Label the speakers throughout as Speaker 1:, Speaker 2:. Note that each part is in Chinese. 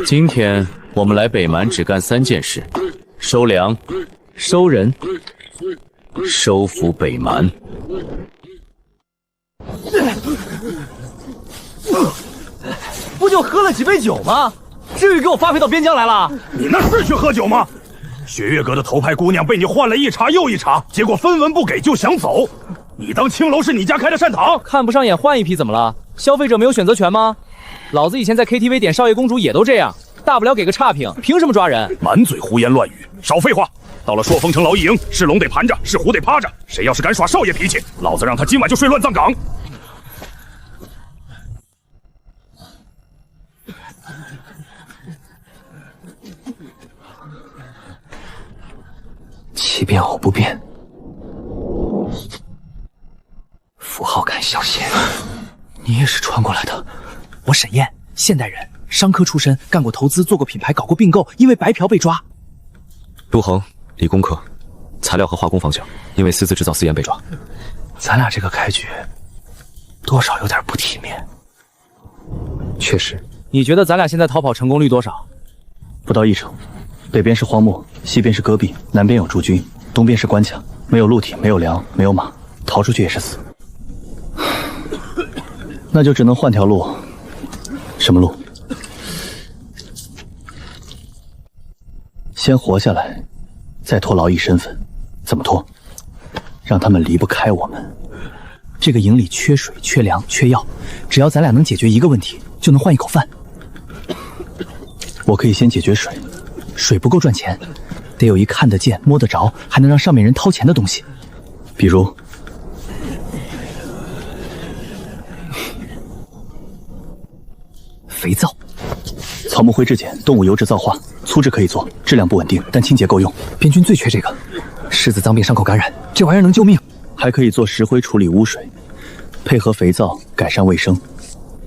Speaker 1: 今天我们来北蛮只干3件事：收粮、收人、收服北蛮。
Speaker 2: 不就喝了几杯酒吗？至于给我发配到边疆来了？
Speaker 3: 你那是去喝酒吗？雪月阁的头牌姑娘被你换了一茬又一茬，结果分文不给就想走。你当青楼是你家开的善堂？
Speaker 2: 看不上眼换一批怎么了？消费者没有选择权吗？老子以前在 KTV 点少爷公主也都这样，大不了给个差评，凭什么抓人？
Speaker 3: 满嘴胡言乱语，少废话！到了朔风城劳役营，是龙得盘着，是虎得趴着。谁要是敢耍少爷脾气，老子让他今晚就睡乱葬岗。
Speaker 4: 奇变偶不变，符号感小心。你也是传过来的？
Speaker 5: 我沈燕，现代人，商科出身，干过投资，做过品牌，搞过并购，因为白嫖被抓。
Speaker 4: 陆恒，理工科，材料和化工方向，因为私自制造私盐被抓。
Speaker 5: 咱俩这个开局，多少有点不体面。
Speaker 4: 确实。
Speaker 2: 你觉得咱俩现在逃跑成功率多少？
Speaker 6: 不到1成。北边是荒漠，西边是戈壁，南边有驻军，东边是关卡，没有陆体，没有粮，没有马，逃出去也是死。那就只能换条路。什么路？先活下来，再脱劳役身份。怎么脱？让他们离不开我们。
Speaker 5: 这个营里缺水、缺粮、缺药，只要咱俩能解决一个问题，就能换一口饭。
Speaker 6: 我可以先解决水。
Speaker 5: 水不够赚钱，得有一看得见、摸得着，还能让上面人掏钱的东西。
Speaker 6: 比如
Speaker 5: 肥皂。
Speaker 6: 草木灰质碱、动物油脂皂化，粗制可以做，质量不稳定，但清洁够用。
Speaker 5: 边军最缺这个，虱子、脏病、伤口感染，这玩意儿能救命。
Speaker 6: 还可以做石灰处理污水，配合肥皂改善卫生。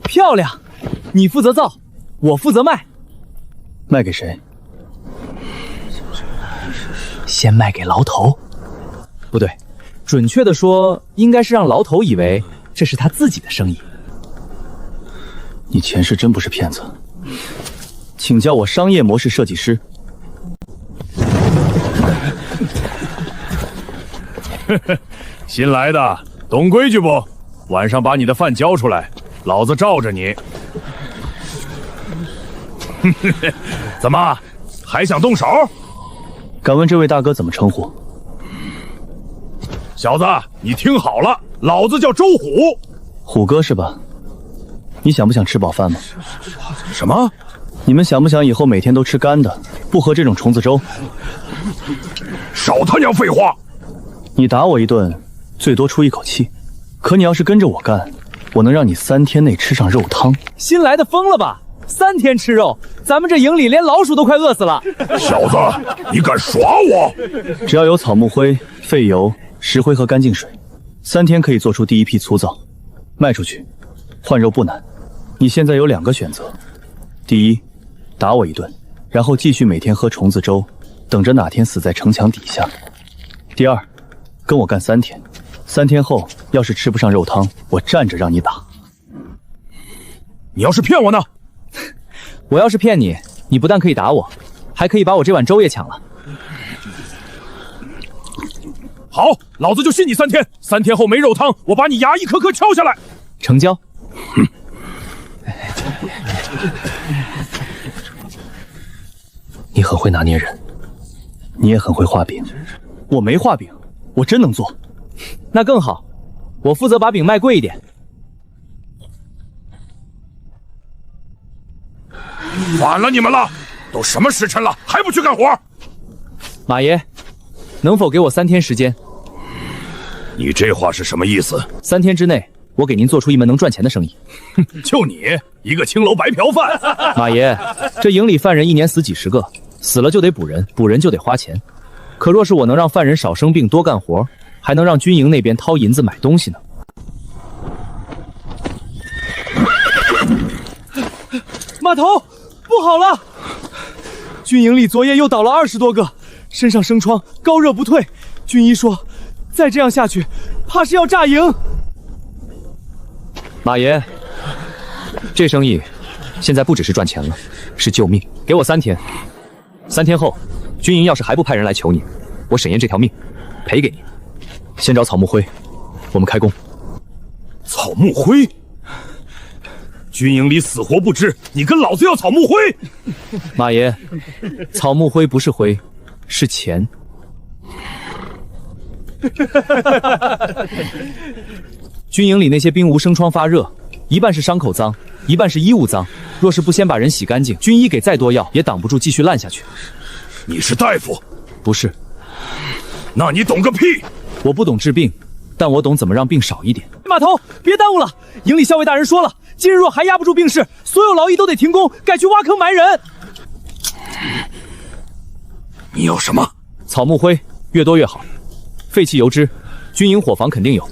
Speaker 2: 漂亮！你负责造，我负责卖。
Speaker 6: 卖给谁？
Speaker 5: 先卖给牢头。
Speaker 2: 不对，准确的说，应该是让牢头以为这是他自己的生意。
Speaker 6: 你前世真不是骗子，请叫我商业模式设计师。
Speaker 3: 新来的，懂规矩不？晚上把你的饭交出来，老子罩着你。怎么，还想动手？
Speaker 6: 敢问这位大哥怎么称呼？
Speaker 3: 小子，你听好了，老子叫周虎。
Speaker 6: 虎哥是吧？你想不想吃饱饭吗？
Speaker 3: 什么？
Speaker 6: 你们想不想以后每天都吃干的，不喝这种虫子粥？
Speaker 3: 少他娘废话！
Speaker 6: 你打我一顿，最多出一口气，可你要是跟着我干，我能让你3天内吃上肉汤。
Speaker 2: 新来的疯了吧？3天吃肉，咱们这营里连老鼠都快饿死了。
Speaker 3: 小子，你敢耍我？
Speaker 6: 只要有草木灰、废油、石灰和干净水，3天可以做出第一批粗糙，卖出去，换肉不难。你现在有2个选择：第一，打我一顿，然后继续每天喝虫子粥，等着哪天死在城墙底下；第二，跟我干3天，3天后要是吃不上肉汤，我站着让你打。
Speaker 3: 你要是骗我呢？
Speaker 2: 我要是骗你，你不但可以打我，还可以把我这碗粥也抢了。
Speaker 3: 好，老子就信你3天，3天后没肉汤，我把你牙一颗颗敲下来。
Speaker 2: 成交。
Speaker 6: 你很会拿捏人，你也很会画饼。我没画饼，我真能做。
Speaker 2: 那更好，我负责把饼卖贵一点。
Speaker 3: 反了你们了！都什么时辰了，还不去干活？
Speaker 2: 马爷，能否给我3天时间？
Speaker 3: 你这话是什么意思
Speaker 2: ？3天之内，我给您做出一门能赚钱的生意。
Speaker 3: 就你一个青楼白嫖犯！
Speaker 2: 马爷，这营里犯人1年死几10个，死了就得补人，补人就得花钱。可若是我能让犯人少生病、多干活，还能让军营那边掏银子买东西呢。码头，不好了！军营里昨夜又倒了20多个，身上生疮，高热不退。军医说，再这样下去，怕是要炸营。马爷，这生意
Speaker 4: 现在不只是赚钱了，是救命。给我3天，3天后，军营要是还不派人来求你，我沈岩这条命赔给你。先找草木灰，我们开工。
Speaker 3: 草木灰，军营里死活不知，你跟老子要草木灰？
Speaker 4: 马爷，草木灰不是灰，是钱。军营里那些兵无生疮发热，一半是伤口脏，一半是衣物脏。若是不先把人洗干净，军医给再多药也挡不住继续烂下去。
Speaker 3: 你是大夫？
Speaker 4: 不是。
Speaker 3: 那你懂个屁！
Speaker 4: 我不懂治病，但我懂怎么让病少一点。
Speaker 2: 码头，别耽误了！营里校尉大人说了，今日若还压不住病势，所有劳役都得停工，改去挖坑埋人。
Speaker 3: 你要什么？
Speaker 4: 草木灰，越多越好。废弃油脂，军营伙房肯定有。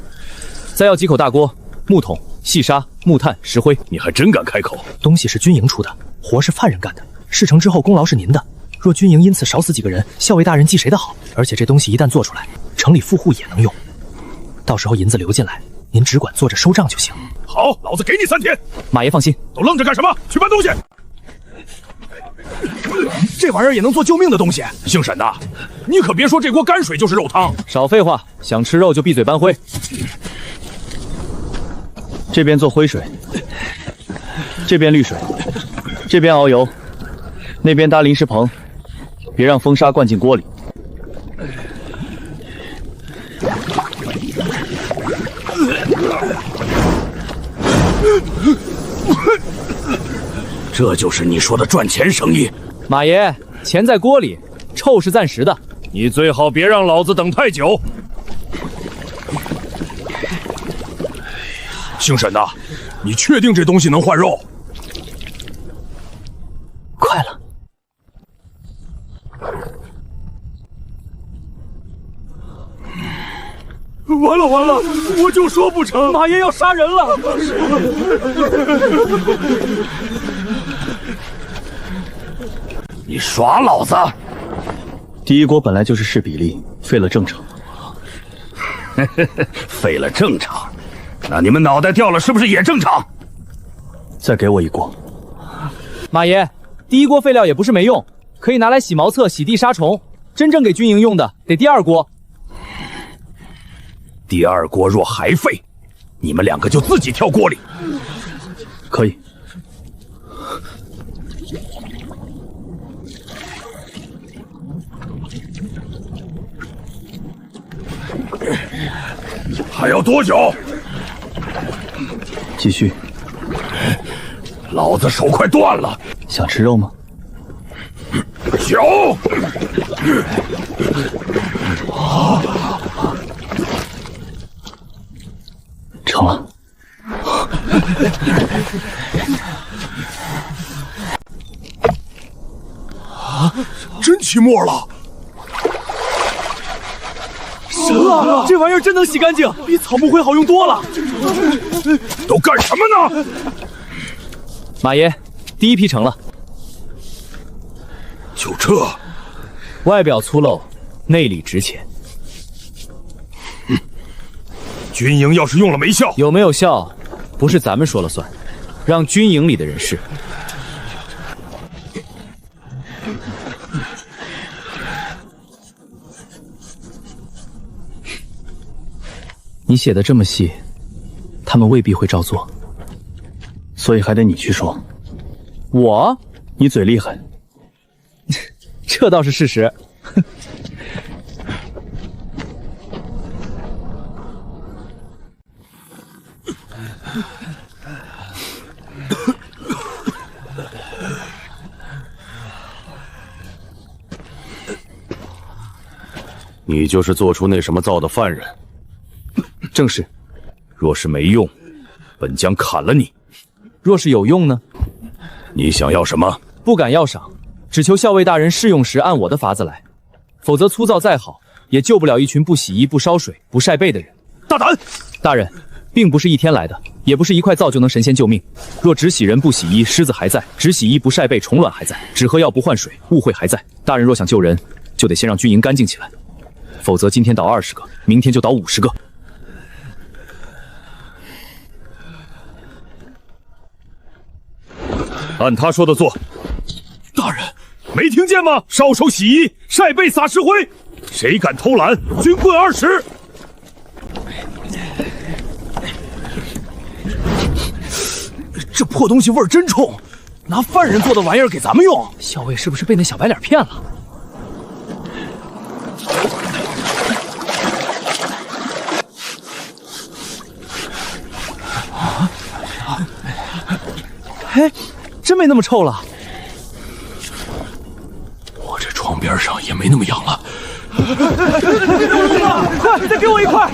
Speaker 4: 再要几口大锅、木桶、细沙、木炭、石灰。
Speaker 3: 你还真敢开口！
Speaker 5: 东西是军营出的，活是犯人干的，事成之后功劳是您的。若军营因此少死几个人，校尉大人记谁的好？而且这东西一旦做出来，城里富户也能用。到时候银子流进来，您只管坐着收账就行。
Speaker 3: 好，老子给你3天。
Speaker 4: 马爷放心，
Speaker 3: 都愣着干什么？去搬东西。
Speaker 2: 这玩意儿也能做救命的东西？
Speaker 3: 姓沈的，你可别说这锅泔水就是肉汤。
Speaker 4: 少废话，想吃肉就闭嘴搬灰。
Speaker 6: 这边做灰水，这边滤水，这边熬油，那边搭临时棚，别让风沙灌进锅里。
Speaker 3: 这就是你说的赚钱生意。
Speaker 4: 马爷，钱在锅里，臭是暂时的。
Speaker 3: 你最好别让老子等太久。姓沈的，你确定这东西能换肉？
Speaker 5: 快了。
Speaker 2: 完了完了，我就说不成，马爷要杀人了。
Speaker 3: 你耍老子！
Speaker 6: 第一锅本来就是视比例，废了正常。
Speaker 3: 废了正常，那你们脑袋掉了是不是也正常？
Speaker 6: 再给我一锅。
Speaker 4: 马爷，第一锅废料也不是没用，可以拿来洗茅厕、洗地、杀虫。真正给军营用的，得第2锅。
Speaker 3: 第2锅若还废，你们2个就自己跳锅里。
Speaker 6: 可以。
Speaker 3: 还要多久？
Speaker 6: 继续。
Speaker 3: 老子手快断了。
Speaker 6: 想吃肉吗？
Speaker 3: 酒。
Speaker 6: 成了。
Speaker 3: 真期末了。
Speaker 2: 神了，这玩意儿真能洗干净，比草木灰好用多了。
Speaker 3: 都干什么呢？
Speaker 4: 马爷，第1批成了。
Speaker 3: 就这，
Speaker 4: 外表粗陋，内里值钱。
Speaker 3: 军营要是用了没效，
Speaker 4: 有没有效，不是咱们说了算，让军营里的人试。
Speaker 5: 你写的这么细，他们未必会照做，
Speaker 6: 所以还得你去说。
Speaker 4: 我？
Speaker 6: 你嘴厉害。
Speaker 4: 这倒是事实。
Speaker 3: 你就是做出那什么灶的犯人。
Speaker 4: 正是。
Speaker 3: 若是没用，本将砍了你。
Speaker 4: 若是有用呢？
Speaker 3: 你想要什么？
Speaker 4: 不敢要赏，只求校尉大人试用时按我的法子来，否则粗糙再好，也救不了一群不洗衣、不烧水、不晒被的人。
Speaker 3: 大胆！
Speaker 4: 大人，并不是一天来的，也不是一块皂就能神仙救命。若只洗人不洗衣，虱子还在；只洗衣不晒被，虫卵还在；只喝药不换水，误会还在。大人若想救人，就得先让军营干净起来，否则今天倒20个，明天就倒50个。
Speaker 3: 按他说的做。大人，没听见吗？烧手洗衣，晒背撒石灰，谁敢偷懒，军棍20。
Speaker 2: 这破东西味儿真冲，拿犯人做的玩意儿给咱们用，
Speaker 5: 校尉是不是被那小白脸骗了？
Speaker 2: 哎，真没那么臭了。
Speaker 3: 我这床边上也没那么痒了。
Speaker 2: 快，再给我一块！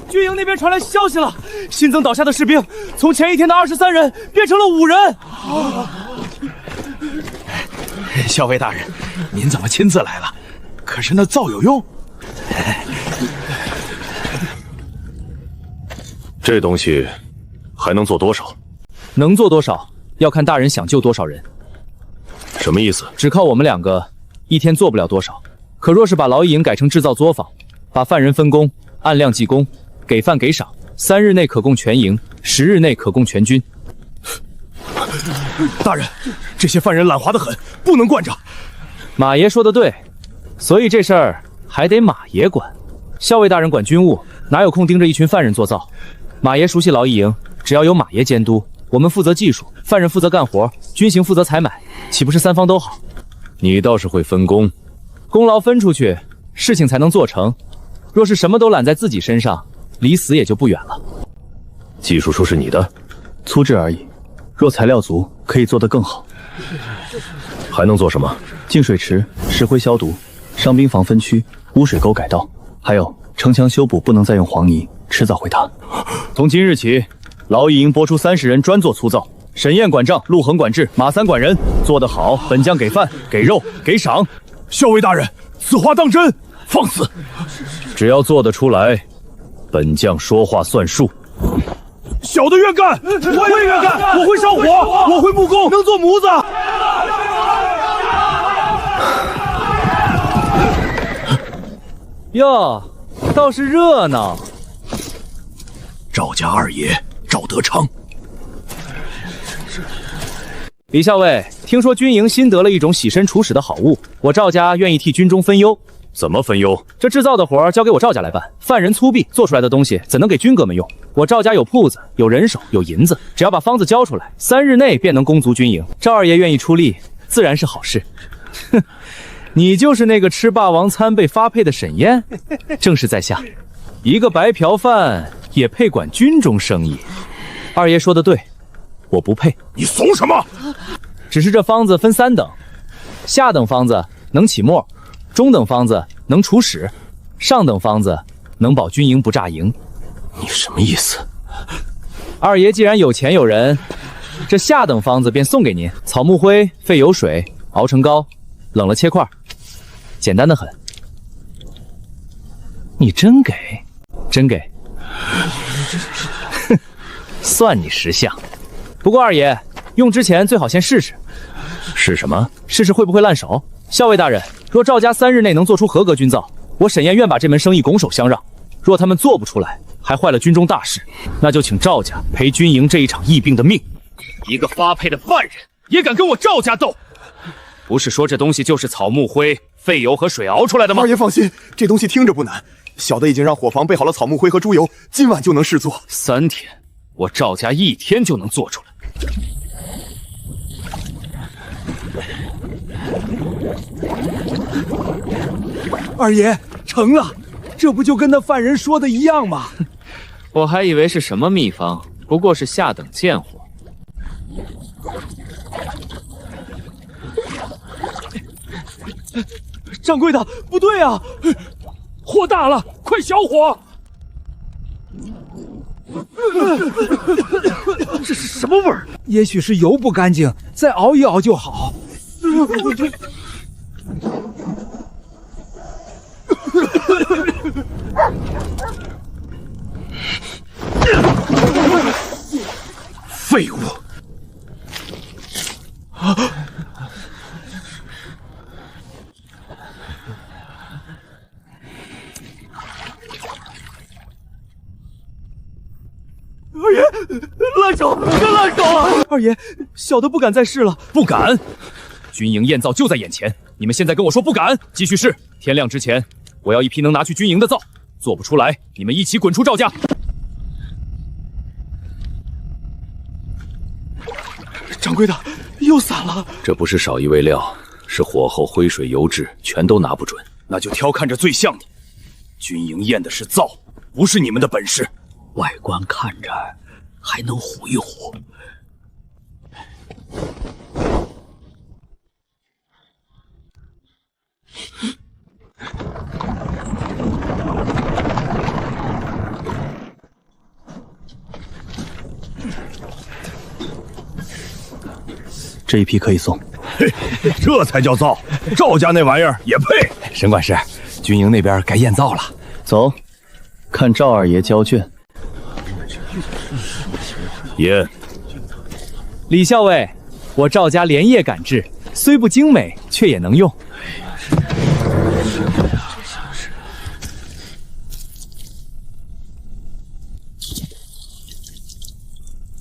Speaker 2: 军营那边传来消息了，新增倒下的士兵从前一天的23人变成了5人。
Speaker 7: 校尉大人，您怎么亲自来了？可是那灶有用？
Speaker 3: 这东西还能做多少？
Speaker 4: 能做多少，要看大人想救多少人。
Speaker 3: 什么意思？
Speaker 4: 只靠我们2个，一天做不了多少。可若是把劳役营改成制造作坊，把犯人分工，按量计工，给饭给赏，3日内可供全营，10日内可供全军。
Speaker 2: 大人，这些犯人懒滑得很，不能惯着。
Speaker 4: 马爷说的对，所以这事儿还得马爷管。校尉大人管军务，哪有空盯着一群犯人做灶？马爷熟悉劳役营，只要有马爷监督，我们负责技术，犯人负责干活，军行负责采买，岂不是3方都好？
Speaker 1: 你倒是会分工，
Speaker 4: 功劳分出去，事情才能做成。若是什么都揽在自己身上，离死也就不远了。
Speaker 3: 技术书是你的，
Speaker 6: 粗制而已。若材料足，可以做得更好。
Speaker 3: 还能做什么？
Speaker 6: 净水池、石灰消毒、伤兵房分区、污水沟改道，还有城墙修补不能再用黄泥，迟早会塌。
Speaker 4: 从今日起，劳役营拨出30人专做粗糙，沈燕管账，陆恒管制，马三管人。做得好，本将给饭、给肉、给赏。
Speaker 3: 校尉大人，此话当真？放肆！
Speaker 1: 只要做得出来，本将说话算数。
Speaker 3: 小的愿干，我也愿干，我会烧火，我会木工，能做模子。
Speaker 4: 哟，倒是热闹。
Speaker 3: 赵家二爷赵德昌，
Speaker 4: 李校尉，听说军营新得了一种洗身除屎的好物，我赵家愿意替军中分忧。
Speaker 3: 怎么分忧？
Speaker 4: 这制造的活交给我赵家来办，犯人粗鄙，做出来的东西怎能给军哥们用？我赵家有铺子，有人手，有银子，只要把方子交出来，3日内便能供足军营。赵二爷愿意出力，自然是好事。哼，你就是那个吃霸王餐被发配的沈燕？正是在下，一个白嫖饭也配管军中生意？二爷说的对，我不配。
Speaker 3: 你怂什么？
Speaker 4: 只是这方子分3等，下等方子能起沫，中等方子能除屎，上等方子能保军营不炸营。
Speaker 3: 你什么意思？
Speaker 4: 二爷既然有钱有人，这下等方子便送给您：草木灰、废油水熬成膏，冷了切块，简单的很。你真给？真给？哼，算你识相。不过二爷用之前最好先试试。
Speaker 3: 是什么？
Speaker 4: 试试会不会烂手？校尉大人，若赵家3日内能做出合格军造，我沈燕愿把这门生意拱手相让。若他们做不出来，还坏了军中大事，那就请赵家赔军营这一场疫病的命。
Speaker 1: 一个发配的犯人也敢跟我赵家斗？不是说这东西就是草木灰、废油和水熬出来的吗？
Speaker 8: 二爷放心，这东西听着不难，小的已经让伙房备好了草木灰和猪油，今晚就能试做。
Speaker 1: 3天，我赵家1天就能做出来。
Speaker 2: 二爷，成了，这不就跟那犯人说的一样吗？
Speaker 1: 我还以为是什么秘方，不过是下等贱货。
Speaker 2: 掌柜的，不对啊，火大了，快小火！
Speaker 9: 这是什么味儿？也许是油不干净，再熬一熬就好。
Speaker 3: 废物！
Speaker 2: 二爷，烂手，这烂手啊！二爷，小的不敢再试了。
Speaker 4: 不敢？军营验造就在眼前，你们现在跟我说不敢，继续试。天亮之前，我要一批能拿去军营的灶，做不出来，你们一起滚出赵家。
Speaker 2: 掌柜的，又散了。
Speaker 4: 这不是少一味料，是火候、灰水、油质全都拿不准。那就挑看着最像的。军营验的是灶，不是你们的本事。
Speaker 7: 外观看着还能唬一唬。
Speaker 6: 这一批可以送。
Speaker 3: 嘿，这才叫造，赵家那玩意儿也配？
Speaker 7: 沈管事，军营那边该验灶了。
Speaker 6: 走，看赵二爷交卷。
Speaker 3: 验。
Speaker 2: 李校尉，我赵家连夜赶制，虽不精美，却也能用。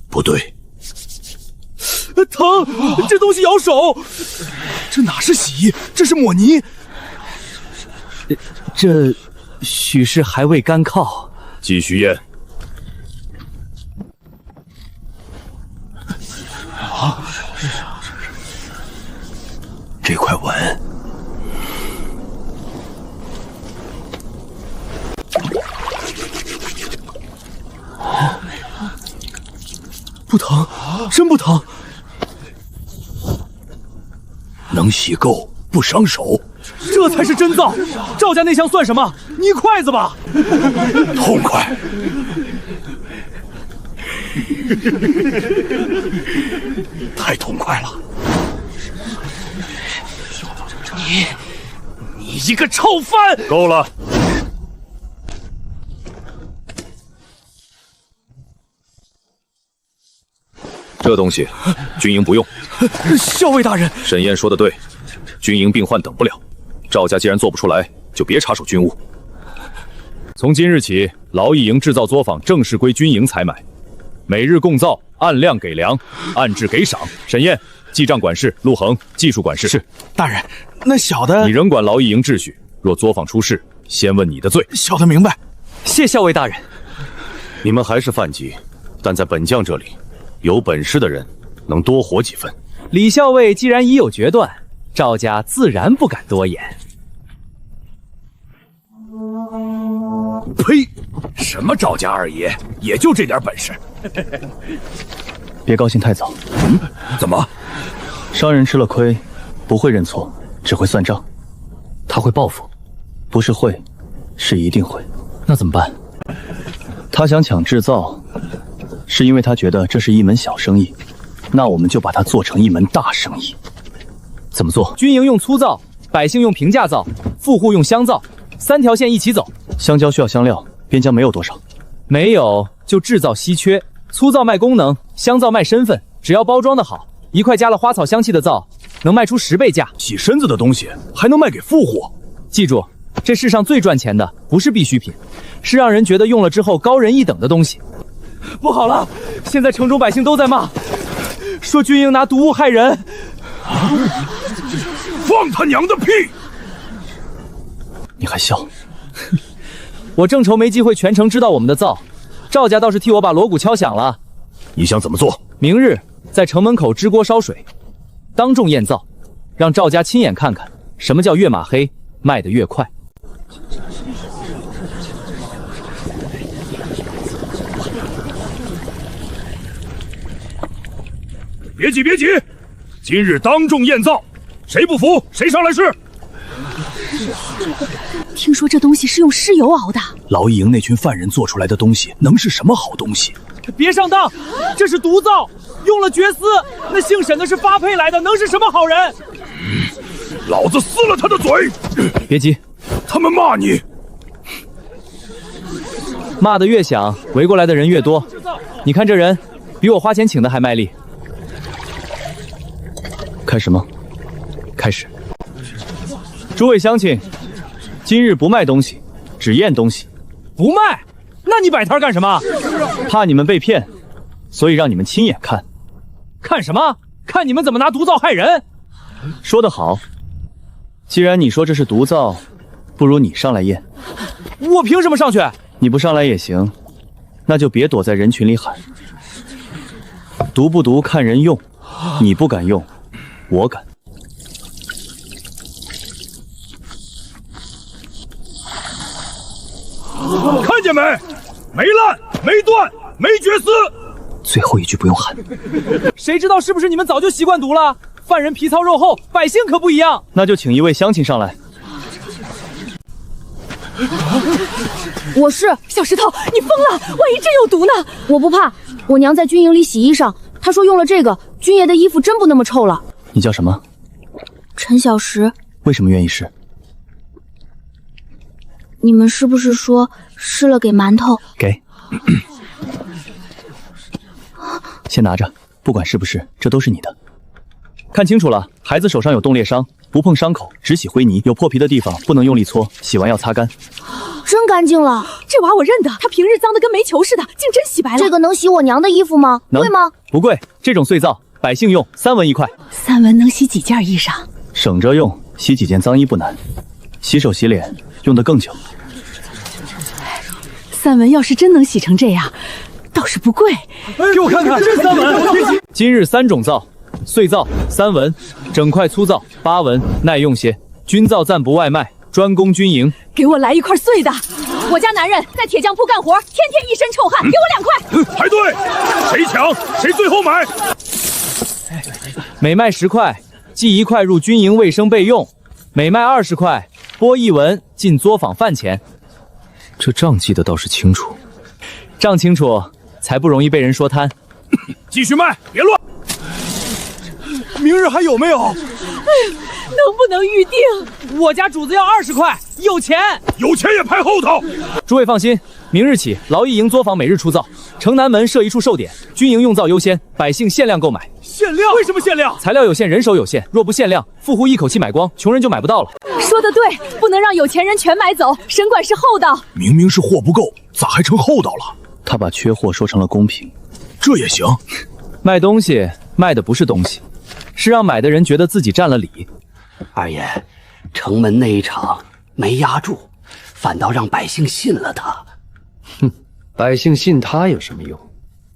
Speaker 3: 不对。
Speaker 2: 疼！这东西咬手。这哪是洗衣，这是抹泥。这许是还未干靠。
Speaker 3: 继续验。
Speaker 7: 啊！这块稳。
Speaker 2: 不疼，真不疼。
Speaker 3: 能洗够，不伤手。
Speaker 2: 这才是真造。赵家那箱算什么？泥筷子吧。
Speaker 3: 痛快。太痛快了。
Speaker 2: 你一个臭番！
Speaker 3: 够了。
Speaker 4: 这东西，军营不用。
Speaker 2: 校尉大人，
Speaker 4: 沈燕说的对，军营病患等不了。赵家既然做不出来，就别插手军务。从今日起，劳役营制造作坊正式归军营采买，每日供造，按量给粮，按质给赏。沈燕，记账管事；陆恒，技术管事。
Speaker 7: 是，大人。那小的，
Speaker 4: 你仍管劳役营秩序。若作坊出事，先问你的罪。
Speaker 7: 小的明白。
Speaker 2: 谢校尉大人。
Speaker 4: 你们还是犯级，但在本将这里。有本事的人能多活几分。
Speaker 2: 李校尉既然已有决断，赵家自然不敢多言。
Speaker 3: 呸！什么赵家二爷，也就这点本事。
Speaker 6: 别高兴太早。
Speaker 3: 怎么？
Speaker 6: 商人吃了亏，不会认错，只会算账。他会报复，不是会，是一定会。
Speaker 5: 那怎么办？
Speaker 6: 他想抢制造。是因为他觉得这是一门小生意，那我们就把它做成一门大生意。
Speaker 5: 怎么做？
Speaker 2: 军营用粗造，百姓用平价造，富户用香造，3条线一起走。
Speaker 6: 香蕉需要香料，边疆没有多少，
Speaker 2: 没有就制造稀缺。粗造卖功能，香造卖身份。只要包装的好，一块加了花草香气的皂，能卖出10倍价。
Speaker 3: 洗身子的东西还能卖给富户。
Speaker 2: 记住，这世上最赚钱的不是必需品，是让人觉得用了之后高人一等的东西。不好了，现在城中百姓都在骂，说军营拿毒物害人。
Speaker 3: 放他娘的屁！
Speaker 6: 你还笑？
Speaker 2: 我正愁没机会全城知道我们的灶，赵家倒是替我把锣鼓敲响了。
Speaker 3: 你想怎么做？
Speaker 2: 明日在城门口支锅烧水，当众验灶，让赵家亲眼看看什么叫越马黑，卖得越快。
Speaker 3: 别急，别急，今日当众验灶，谁不服谁上来试。
Speaker 10: 听说这东西是用尸油熬的，
Speaker 3: 劳役营那群犯人做出来的东西，能是什么好东西？
Speaker 2: 别上当，这是毒皂，用了绝丝。那姓沈的是发配来的，能是什么好人？
Speaker 3: 老子撕了他的嘴！
Speaker 2: 别急，
Speaker 3: 他们骂你，
Speaker 2: 骂得越响，围过来的人越多。你看这人，比我花钱请的还卖力。
Speaker 6: 开始吗？
Speaker 2: 开始。
Speaker 6: 诸位乡亲，今日不卖东西，只验东西。
Speaker 2: 不卖？那你摆摊干什么？
Speaker 6: 怕你们被骗，所以让你们亲眼看。
Speaker 2: 看什么？看你们怎么拿毒皂害人。
Speaker 6: 说得好，既然你说这是毒皂，不如你上来验。
Speaker 2: 我凭什么上去？
Speaker 6: 你不上来也行，那就别躲在人群里喊。毒不毒看人用，你不敢用，我敢。
Speaker 3: 看见没？没烂，没断，没绝丝。
Speaker 5: 最后一句不用喊。
Speaker 2: 谁知道是不是你们早就习惯毒了？犯人皮糙肉厚，百姓可不一样。
Speaker 6: 那就请一位乡亲上来。
Speaker 10: 我是小石头，你疯了！万一真有毒呢？我不怕，我娘在军营里洗衣裳，她说用了这个，军爷的衣服真不那么臭了。
Speaker 6: 你叫什么？
Speaker 10: 陈小石。
Speaker 6: 为什么愿意试？
Speaker 10: 你们是不是说试了给馒头？
Speaker 6: 给。先拿着，不管是不是，这都是你的。看清楚了，孩子手上有冻裂伤，不碰伤口，只洗灰泥，有破皮的地方不能用力搓，洗完要擦干。
Speaker 10: 真干净了，
Speaker 11: 这娃我认得，他平日脏得跟煤球似的，竟真洗白了。
Speaker 10: 这个能洗我娘的衣服吗？贵吗？
Speaker 6: 不贵，这种碎皂百姓用，3文1块。
Speaker 11: 3文能洗几件衣裳？
Speaker 6: 省着用，洗几件脏衣不难。洗手洗脸用得更久。
Speaker 11: 3文要是真能洗成这样，倒是不贵。
Speaker 2: 给我看看，这3文。
Speaker 6: 今日3种皂：碎皂3文，整块粗皂8文，耐用些。军皂暂不外卖，专供军营。
Speaker 11: 给我来1块碎的。我家男人在铁匠铺干活，天天一身臭汗，给我2块。
Speaker 3: 排队，谁抢谁最后买。
Speaker 2: 每卖10块，寄1块入军营卫生备用；每卖20块，拨1文进作坊饭钱。
Speaker 4: 这账记得倒是清楚，
Speaker 2: 账清楚才不容易被人说贪。
Speaker 3: 继续卖，别乱。
Speaker 2: 明日还有没有？
Speaker 11: 能不能预定？
Speaker 2: 我家主子要20块，有钱。
Speaker 3: 有钱也排后头。
Speaker 2: 诸位放心，明日起劳役营作坊每日出皂，城南门设一处售点，军营用皂优先，百姓限量购买。
Speaker 3: 限量？为什么限量？
Speaker 2: 材料有限，人手有限，若不限量，富户一口气买光，穷人就买不到了。
Speaker 11: 说得对，不能让有钱人全买走。神管是厚道。
Speaker 3: 明明是货不够，咋还成厚道了？
Speaker 6: 他把缺货说成了公平，
Speaker 3: 这也行。
Speaker 2: 卖东西卖的不是东西，是让买的人觉得自己占了理。
Speaker 12: 二爷，城门那一场没压住，反倒让百姓信了他。
Speaker 13: 哼，百姓信他有什么用？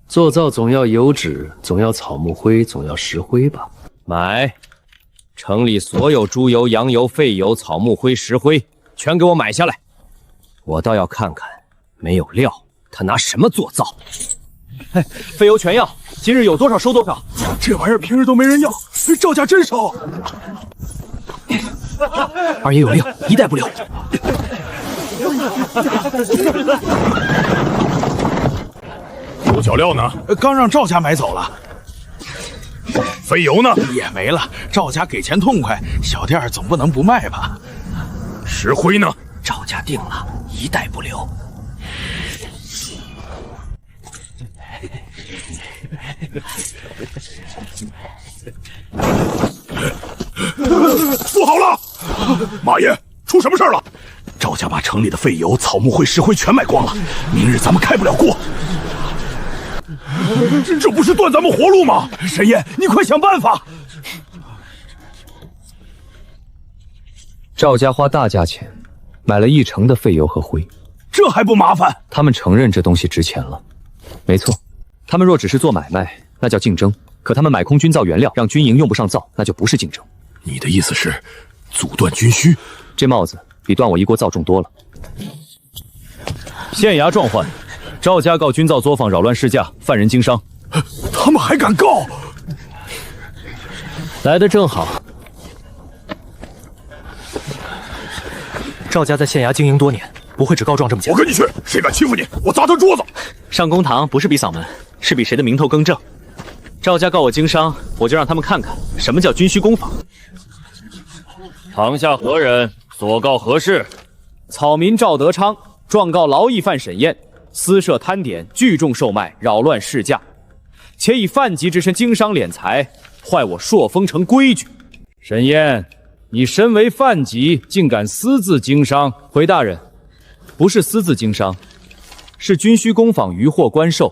Speaker 13: 做皂总要油脂，总要草木灰，总要石灰吧？
Speaker 1: 买，城里所有猪油、羊油、废油、草木灰、石灰，全给我买下来。我倒要看看，没有料，他拿什么做皂？
Speaker 2: 哎，废油全要，今日有多少收多少。
Speaker 3: 这玩意儿平日都没人要，赵家真少。
Speaker 5: 二爷有令，一袋不留。
Speaker 3: 猪脚料呢？
Speaker 7: 刚让赵家买走了。
Speaker 3: 肥油呢？
Speaker 7: 也没了。赵家给钱痛快，小店总不能不卖吧？
Speaker 3: 石灰呢？
Speaker 12: 赵家定了，一袋不留。
Speaker 3: 不好了！马爷，出什么事了？赵家把城里的废油、草木灰、石灰全卖光了，明日咱们开不了锅。这不是断咱们活路吗？神爷，你快想办法！
Speaker 13: 赵家花大价钱买了1成的废油和灰，
Speaker 3: 这还不麻烦？
Speaker 13: 他们承认这东西值钱了。没错，他们若只是做买卖，那叫竞争；可他们买空军皂原料，让军营用不上皂，那就不是竞争。
Speaker 3: 你的意思是阻断军需？
Speaker 13: 这帽子比断我一锅皂重多了。
Speaker 6: 县衙状唤，赵家告军皂作坊扰乱市价，犯人经商。
Speaker 3: 他们还敢告？
Speaker 13: 来得正好。
Speaker 5: 赵家在县衙经营多年，不会只告状这么简单。
Speaker 3: 我跟你去，谁敢欺负你，我砸他桌子！
Speaker 4: 上公堂不是比嗓门，是比谁的名头更正。赵家告我经商，我就让他们看看什么叫军需工坊。
Speaker 1: 堂下何人？所告何事？
Speaker 2: 草民赵德昌状告劳役犯沈燕私设摊点，聚众售卖，扰乱市价，且以犯籍之身经商敛财，坏我朔风城规矩。沈燕，你身为犯籍，竟敢私自经商？回大人，不是私自经商，是军需工坊渔获官售。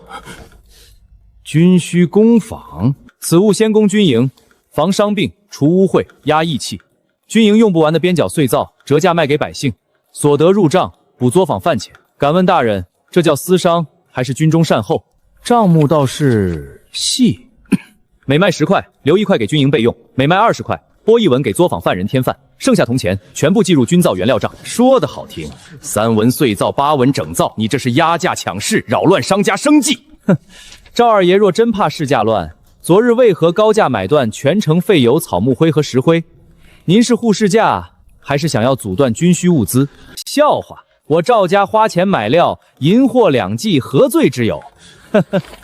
Speaker 2: 军需工坊，此物先供军营，防伤病，除污秽，压疫气。军营用不完的边角碎皂，折价卖给百姓，所得入账，补作坊饭钱。敢问大人，这叫私商还是军中善后？账目倒是细，每卖10块，留1块给军营备用；每卖20块，拨1文给作坊犯人添饭，剩下铜钱全部计入军造原料账。说得好听，3文碎造，8文整造，你这是压价抢市，扰乱商家生计。哼！赵二爷若真怕市价乱，昨日为何高价买断全城废油、草木灰和石灰？您是护市价，还是想要阻断军需物资？笑话！我赵家花钱买料，银货两讫，何罪之有？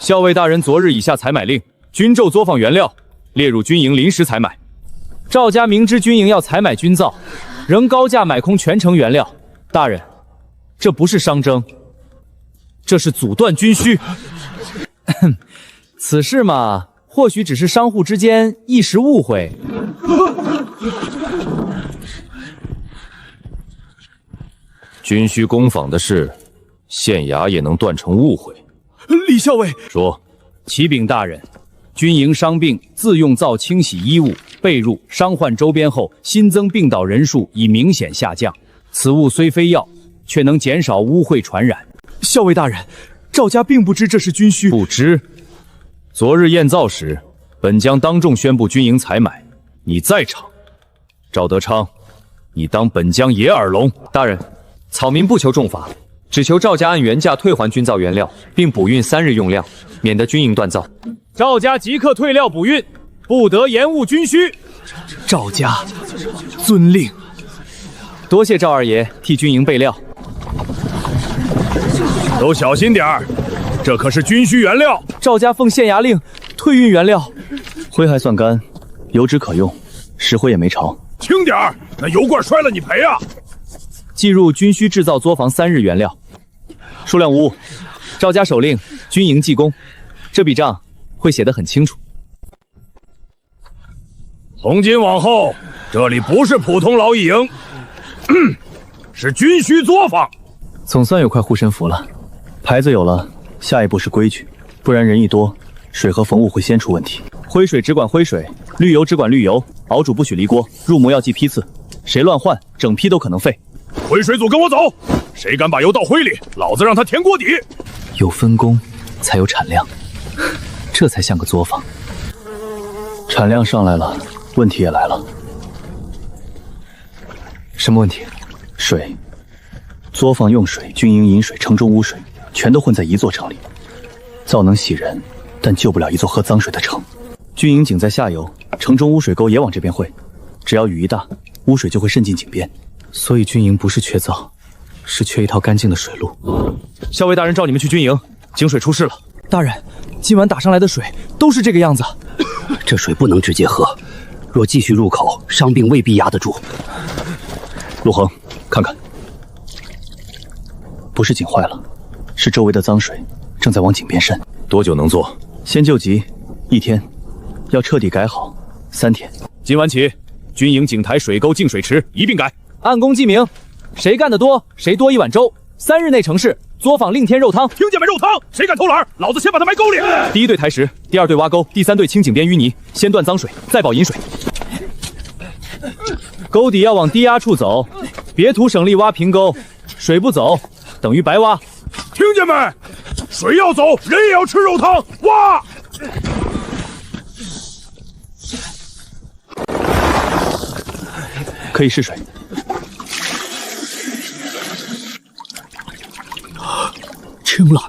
Speaker 2: 校尉大人昨日以下采买令，军胄作坊原料列入军营临时采买。赵家明知军营要采买军造，仍高价买空全城原料。大人，这不是商争，这是阻断军需。此事嘛，或许只是商户之间一时误会。
Speaker 1: 军需工坊的事，县衙也能断成误会。
Speaker 2: 李校尉
Speaker 1: 说：“
Speaker 2: 启禀大人，军营伤病自用皂清洗衣物、被褥、伤患周边后，新增病倒人数已明显下降。此物虽非药，却能减少污秽传染。”
Speaker 6: 校尉大人，赵家并不知这是军需。
Speaker 1: 不知。昨日验皂时，本将当众宣布军营采买，你在场。赵德昌，你当本将也耳聋。
Speaker 13: 大人，草民不求重罚，只求赵家按原价退还军造原料，并补运3日用量，免得军营断造。
Speaker 2: 赵家即刻退料补运，不得延误军需。
Speaker 6: 赵家遵令。
Speaker 2: 多谢赵二爷替军营备料。
Speaker 3: 都小心点儿，这可是军需原料。
Speaker 2: 赵家奉县衙令退运原料。
Speaker 6: 灰还算干，油脂可用，石灰也没潮。
Speaker 3: 轻点儿，那油罐摔了你赔啊！
Speaker 2: 计入军需制造作坊3日原料，数量无误。赵家手令军营记功，这笔账会写得很清楚。
Speaker 3: 从今往后，这里不是普通劳役营，是军需作坊。
Speaker 6: 总算有块护身符了，牌子有了，下一步是规矩，不然人一多，水和缝物会先出问题。
Speaker 2: 灰水只管灰水，绿油只管绿油，熬煮不许离锅，入模要记批次，谁乱换，整批都可能废。
Speaker 3: 灰水组跟我走，谁敢把油倒灰里，老子让他填锅底。
Speaker 6: 有分工才有产量，这才像个作坊。产量上来了，问题也来了。
Speaker 4: 什么问题？
Speaker 6: 水。作坊用水、军营饮水、城中污水，全都混在一座城里。皂能洗人，但救不了一座喝脏水的城。军营井在下游，城中污水沟也往这边汇，只要雨一大，污水就会渗进井边。所以军营不是缺皂，是缺一条干净的水路。
Speaker 2: 校尉大人召你们去军营，井水出事了。
Speaker 5: 大人，今晚打上来的水都是这个样子。
Speaker 12: 这水不能直接喝，若继续入口，伤病未必压得住。
Speaker 6: 陆恒，看看，不是井坏了，是周围的脏水正在往井边渗。
Speaker 1: 多久能做？
Speaker 6: 先救急，1天，要彻底改好，3天。
Speaker 2: 今晚起，军营井台、水沟、净水池一并改，按工记名，谁干得多，谁多1碗粥。3日内成事，作坊另添肉汤。
Speaker 3: 听见没？肉汤！谁敢偷懒，老子先把他埋沟里。
Speaker 2: 第1队抬石，第2队挖沟，第3队清井边淤泥，先断脏水，再保饮水。沟底要往低压处走，别图省力挖平沟，水不走等于白挖。
Speaker 3: 听见没？水要走，人也要吃肉汤。挖！
Speaker 6: 可以试水。
Speaker 12: 清了，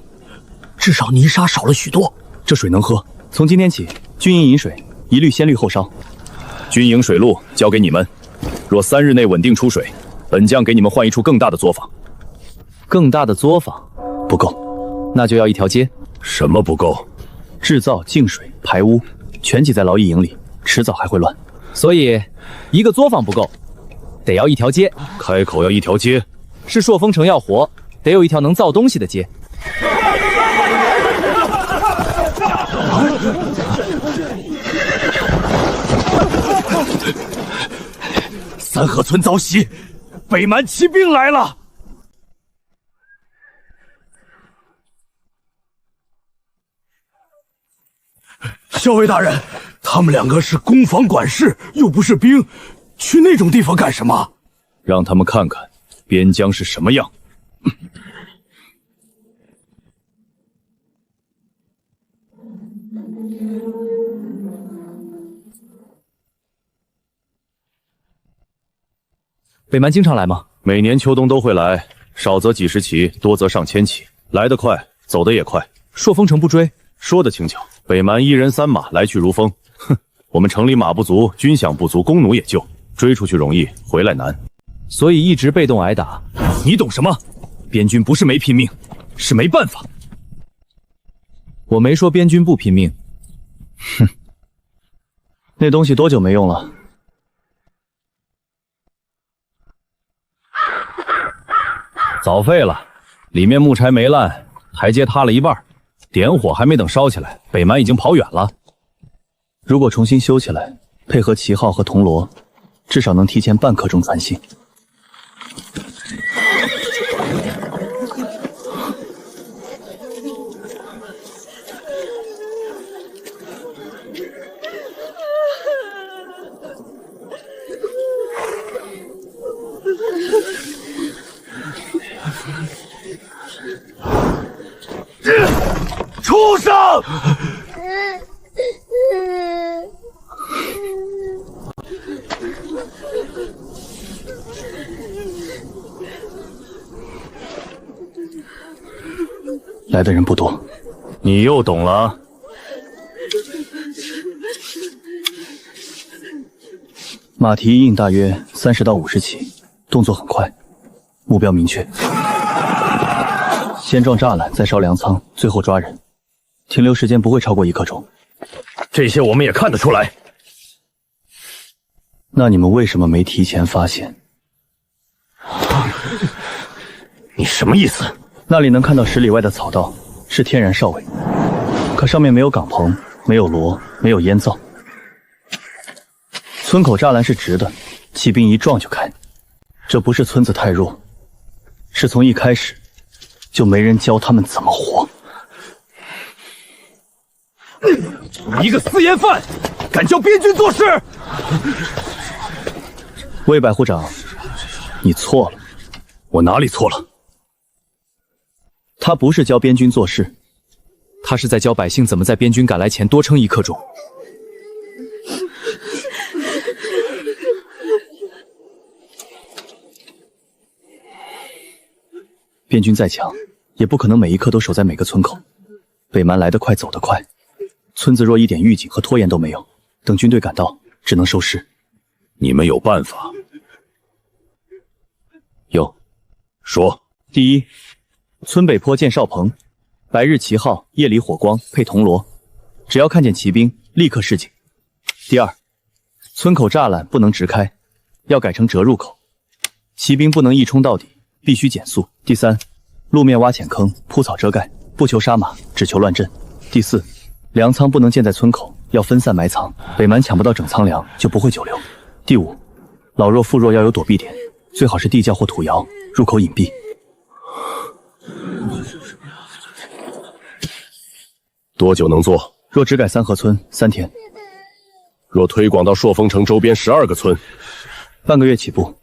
Speaker 12: 至少泥沙少了许多。
Speaker 6: 这水能喝。从今天起，军营饮水一律先滤后烧。
Speaker 1: 军营水路交给你们，若3日内稳定出水，本将给你们换一处更大的作坊。
Speaker 2: 更大的作坊
Speaker 6: 不够，
Speaker 2: 那就要一条街。
Speaker 1: 什么不够？
Speaker 6: 制造、净水、排污，全挤在劳役营里，迟早还会乱。
Speaker 2: 所以，一个作坊不够，得要一条街。
Speaker 1: 开口要一条街，
Speaker 2: 是朔风城要活，得有一条能造东西的街。
Speaker 3: 三河村遭袭，北蛮骑兵来了。校尉大人，他们两个是攻防管事，又不是兵，去那种地方干什么？
Speaker 6: 让他们看看边疆是什么样。
Speaker 4: 北蛮经常来吗？
Speaker 6: 每年秋冬都会来，少则几十骑，多则上千骑，来得快，走得也快。
Speaker 4: 朔风城不追，
Speaker 6: 说得轻巧。北蛮1人3马，来去如风。哼，我们城里马不足，军饷不足，弓弩也就，追出去容易，回来难，
Speaker 4: 所以一直被动挨打。
Speaker 6: 你懂什么？边军不是没拼命，是没办法。
Speaker 4: 我没说边军不拼命。
Speaker 6: 哼，那东西多久没用了？早废了，里面木柴没烂，台阶塌了一半，点火还没等烧起来，北蛮已经跑远了。如果重新修起来，配合旗号和铜锣，至少能提前半刻钟传信。
Speaker 3: 畜生！
Speaker 6: 来的人不多，你又懂了。马蹄一印大约30到50起，动作很快，目标明确。先撞栅栏，再烧粮仓，最后抓人，停留时间不会超过1刻钟。
Speaker 3: 这些我们也看得出来。
Speaker 6: 那你们为什么没提前发现？
Speaker 3: 你什么意思？
Speaker 6: 那里能看到10里外的草道，是天然哨位，可上面没有岗棚，没有锣，没有烟灶。村口栅栏是直的，骑兵一撞就开。这不是村子太弱，是从一开始就没人教他们怎么活。
Speaker 3: 你一个私盐犯，敢教边军做事！
Speaker 6: 魏百户长，你错了。
Speaker 3: 我哪里错了？
Speaker 6: 他不是教边军做事，
Speaker 4: 他是在教百姓怎么在边军赶来前多撑1刻钟。
Speaker 6: 边军再强，也不可能每一刻都守在每个村口。北蛮来得快，走得快，村子若一点预警和拖延都没有，等军队赶到，只能收尸。
Speaker 3: 你们有办法？
Speaker 6: 有。
Speaker 3: 说。
Speaker 6: 第一，村北坡建哨棚，白日旗号，夜里火光，配铜锣，只要看见骑兵，立刻示警。第二，村口栅栏不能直开，要改成折入口，骑兵不能一冲到底，必须减速。第三，路面挖浅坑，铺草遮盖，不求杀马，只求乱阵。第四，粮仓不能建在村口，要分散埋藏，北蛮抢不到整仓粮就不会久留。第五，老弱妇弱要有躲避点，最好是地窖或土窑，入口隐蔽。
Speaker 3: 多久能做？
Speaker 6: 若只改三河村，3天。
Speaker 3: 若推广到朔风城周边12个村，
Speaker 6: 半个月起步。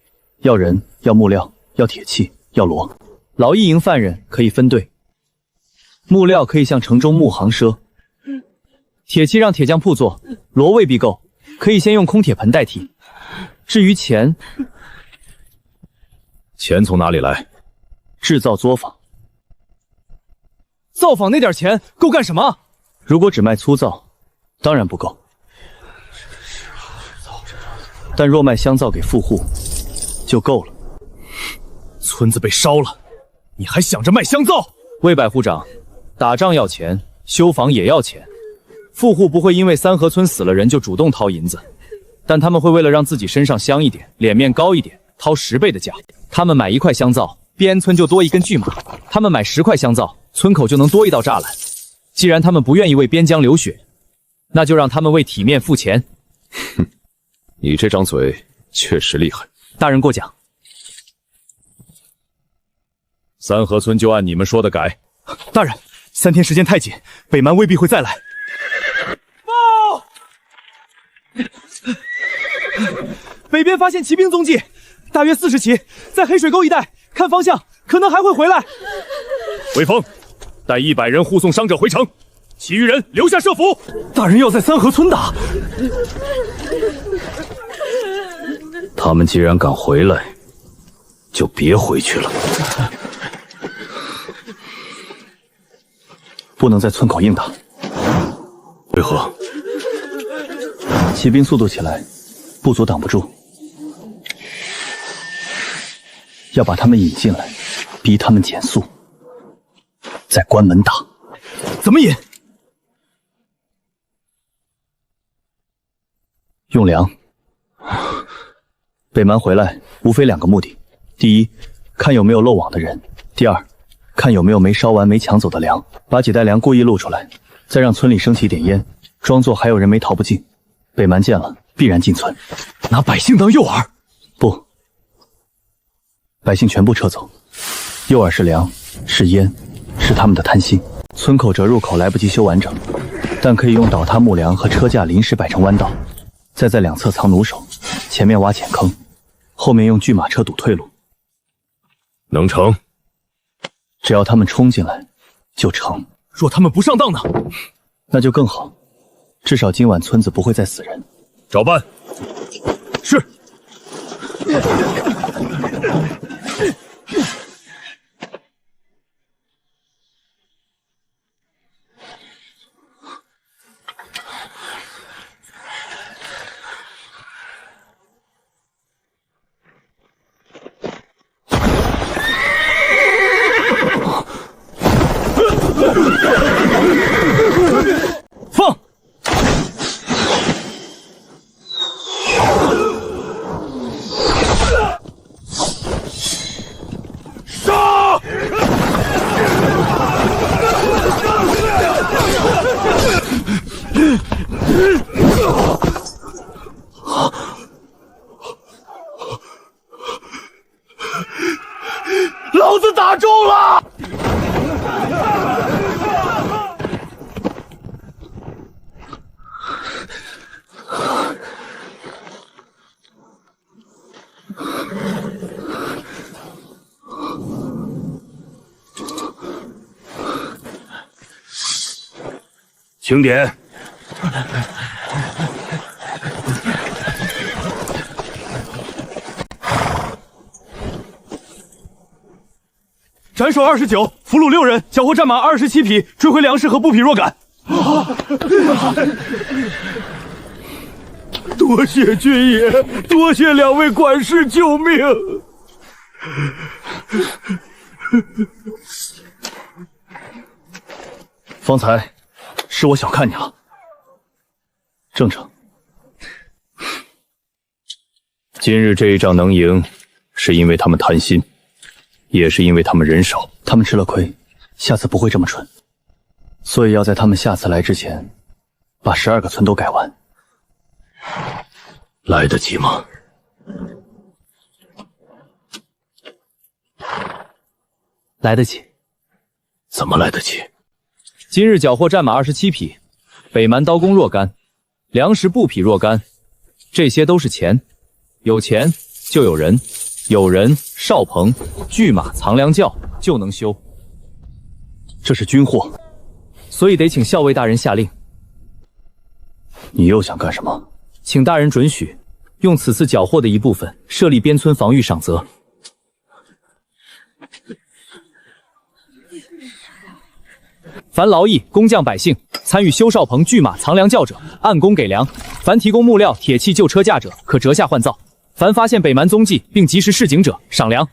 Speaker 6: 要人，要木料，要铁器，要锣。劳役营犯人可以分队，木料可以向城中木行赊，铁器让铁匠铺做，锣未必够，可以先用空铁盆代替。至于钱
Speaker 3: 从哪里来？
Speaker 6: 制造作坊。
Speaker 4: 造坊那点钱够干什么？
Speaker 6: 如果只卖粗造，当然不够。但若卖香皂给富户，就够了。
Speaker 4: 村子被烧了，你还想着卖香皂？魏百户长，打仗要钱，修房也要钱。富户不会因为三河村死了人就主动掏银子，但他们会为了让自己身上香一点，脸面高一点，掏10倍的价。他们买1块香皂，边村就多1根巨马；他们买10块香皂，村口就能多1道栅栏。既然他们不愿意为边疆流血，那就让他们为体面付钱。
Speaker 3: 哼，你这张嘴确实厉害。
Speaker 4: 大人过奖。
Speaker 3: 三河村就按你们说的改。
Speaker 4: 大人，3天时间太紧，北蛮未必会再来。报！北边发现骑兵踪迹，大约40骑，在黑水沟一带，看方向，可能还会回来。
Speaker 3: 魏峰，带100人护送伤者回城，其余人留下设伏。
Speaker 6: 大人要在三河村打。他们既然敢回来，就别回去了。不能在村口硬打。
Speaker 3: 为何？
Speaker 6: 骑兵速度起来，部族挡不住。要把他们引进来，逼他们减速，再关门打。
Speaker 4: 怎么引？
Speaker 6: 用粮。北蛮回来无非2个目的：第一，看有没有漏网的人；第二，看有没有没烧完、没抢走的粮。把几袋粮故意露出来，再让村里升起点烟，装作还有人没逃不进。北蛮见了，必然进村。
Speaker 4: 拿百姓当诱饵？
Speaker 6: 不，百姓全部撤走。诱饵是粮，是烟，是他们的贪心。村口折入口来不及修完整，但可以用倒塌木梁和车架临时摆成弯道，再在2侧藏弩手，前面挖浅坑，后面用巨马车堵退路。
Speaker 3: 能成？
Speaker 6: 只要他们冲进来，就成。
Speaker 4: 若他们不上当呢？
Speaker 6: 那就更好，至少今晚村子不会再死人。
Speaker 3: 照办。是。
Speaker 4: 放！
Speaker 3: 杀！老子打中了！清点。
Speaker 4: 斩首29，俘虏6人，缴获战马27匹，追回粮食和布匹若干。
Speaker 3: 多谢军爷，多谢2位管事救命。
Speaker 6: 方才是我小看你了，正常。
Speaker 3: 今日这一仗能赢，是因为他们贪心，也是因为他们人少。
Speaker 6: 他们吃了亏，下次不会这么蠢，所以要在他们下次来之前，把12个村都改完。
Speaker 3: 来得及吗？
Speaker 5: 来得及。
Speaker 3: 怎么来得及？
Speaker 2: 今日缴获战马27匹，北蛮刀工若干，粮食布匹若干，这些都是钱。有钱就有人，有人哨棚、巨马、藏粮轿就能修。
Speaker 6: 这是军货，
Speaker 2: 所以得请校尉大人下令。
Speaker 6: 你又想干什么？
Speaker 2: 请大人准许，用此次缴获的一部分设立边村防御赏则。凡劳役、工匠、百姓参与修哨棚、巨马、藏粮轿者，按工给粮；凡提供木料、铁器、旧车架者，可折下换造；凡发现北蛮踪迹并及时示警者，赏粮。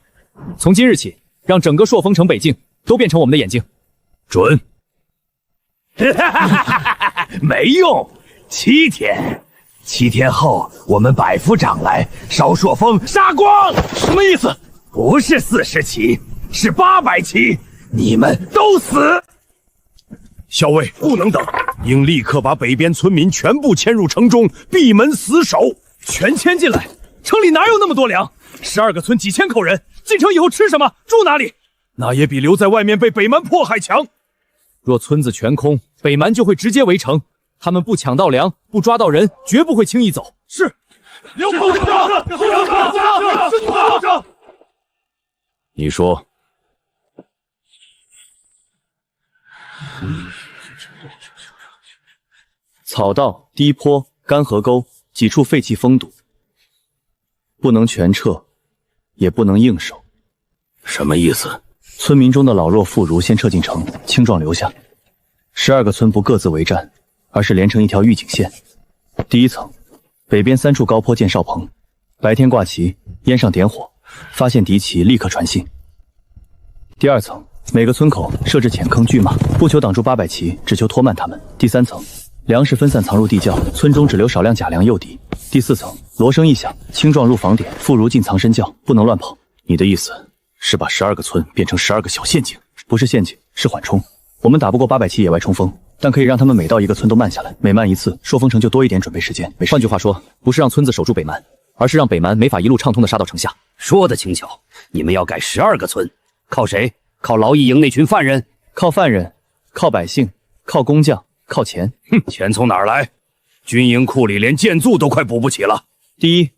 Speaker 2: 从今日起，让整个朔风城北境都变成我们的眼睛。
Speaker 3: 准。没用，7天。7天后，我们百夫长来烧朔风，杀光。什么意思？不是40骑，是800骑，你们都死。校尉不能等，应立刻把北边村民全部迁入城中，闭门死守。
Speaker 4: 全迁进来，城里哪有那么多粮？12个村几千口人，进城以后吃什么？住哪里？那也比留在外面被北蛮迫害强。
Speaker 2: 若村子全空，北蛮就会直接围城，他们不抢到粮，不抓到人，绝不会轻易走。
Speaker 3: 是。刘副处长，副处长，
Speaker 1: 你说。
Speaker 6: 草道、低坡、干河沟几处废弃封堵，不能全撤，也不能硬守。
Speaker 3: 什么意思？
Speaker 6: 村民中的老弱妇孺先撤进城，青壮留下。12个村不各自为战，而是连成一条预警线。第一层，北边3处高坡建哨棚，白天挂旗，烟上点火，发现敌旗立刻传信。第二层，每个村口设置浅坑巨马，不求挡住800骑，只求拖慢他们。第三层，粮食分散藏入地窖，村中只留少量假粮诱敌。第四层，锣声一响，青壮入房点，妇孺进藏身窖，不能乱跑。你的意思是把12个村变成12个小陷阱？不是陷阱，是缓冲。我们打不过800骑野外冲锋，但可以让他们每到一个村都慢下来，每慢一次，朔风城就多一点准备时间。
Speaker 4: 换句话说，不是让村子守住北蛮，而是让北蛮没法一路畅通的杀到城下。
Speaker 12: 说得轻巧，你们要改12个村，靠谁？靠劳役营那群犯人？
Speaker 6: 靠犯人，靠百姓，靠工匠，靠钱。
Speaker 3: 哼，钱从哪儿来？军营库里连建筑都快补不起了。
Speaker 2: 第一，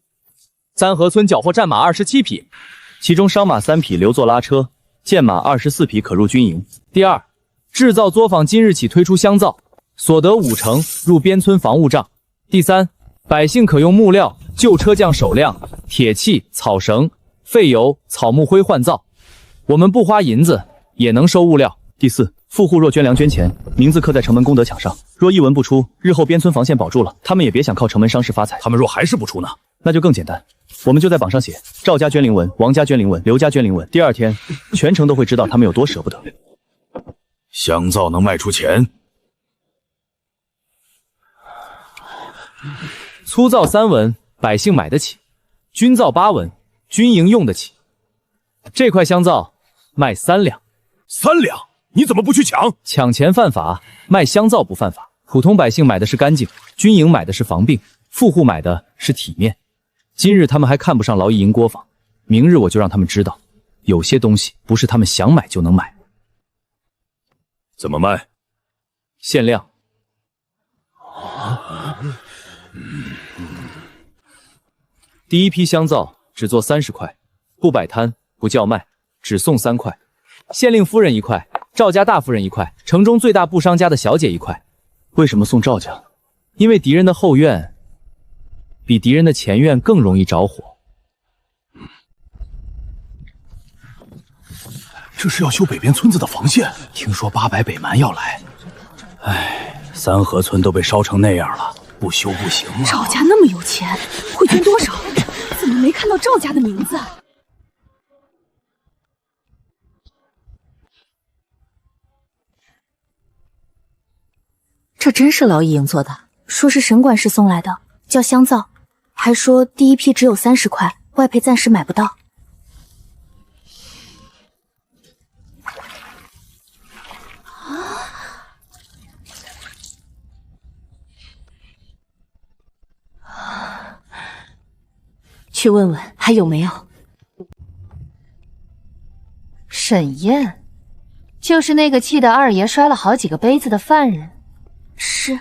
Speaker 2: 三河村缴获战马27匹，
Speaker 6: 其中伤马3匹留作拉车，健马24匹可入军营。
Speaker 2: 第二，制造作坊今日起推出香皂，所得5成入边村防务账。第三，百姓可用木料、旧车匠手量、铁器、草绳、废油、草木灰换皂，我们不花银子也能收物料。
Speaker 6: 第四，富户若捐粮捐钱，名字刻在城门功德墙上，若一文不出，日后边村防线保住了，他们也别想靠城门商事发财。
Speaker 3: 他们若还是不出呢？
Speaker 6: 那就更简单，我们就在榜上写赵家捐灵文，王家捐灵文，刘家捐灵文，第2天全城都会知道他们有多舍不得。
Speaker 3: 香皂能卖出钱？
Speaker 2: 粗皂3文，百姓买得起；军皂8文，军营用得起。这块香皂卖3两。
Speaker 3: 3两？你怎么不去抢？
Speaker 2: 抢钱犯法，卖香皂不犯法。普通百姓买的是干净，军营买的是防病，富户买的是体面。今日他们还看不上劳役营国防，明日我就让他们知道，有些东西不是他们想买就能买。
Speaker 3: 怎么卖？
Speaker 2: 限量。第一批香皂只做30块，不摆摊，不叫卖，只送3块。县令夫人1块，赵家大夫人1块，城中最大布商家的小姐1块。
Speaker 6: 为什么送赵家？
Speaker 2: 因为敌人的后院比敌人的前院更容易着火。
Speaker 3: 这是要修北边村子的防线。听说800北蛮要来。唉，三河村都被烧成那样了，不修不行啊。
Speaker 11: 赵家那么有钱，会捐多少？怎么没看到赵家的名字？
Speaker 10: 这真是劳役营做的，说是沈管事送来的，叫香皂，还说第一批只有30块，外配暂时买不到。去问问还有没有。
Speaker 14: 沈燕，就是那个气得二爷摔了好几个杯子的犯人。
Speaker 10: 是。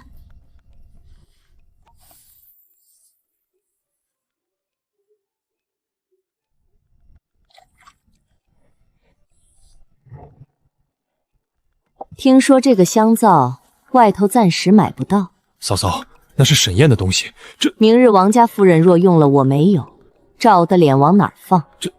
Speaker 14: 听说这个香皂外头暂时买不到。
Speaker 5: 嫂嫂，那是沈燕的东西，这
Speaker 14: 明日王家夫人若用了我没有，赵的脸往哪儿放？
Speaker 5: 这。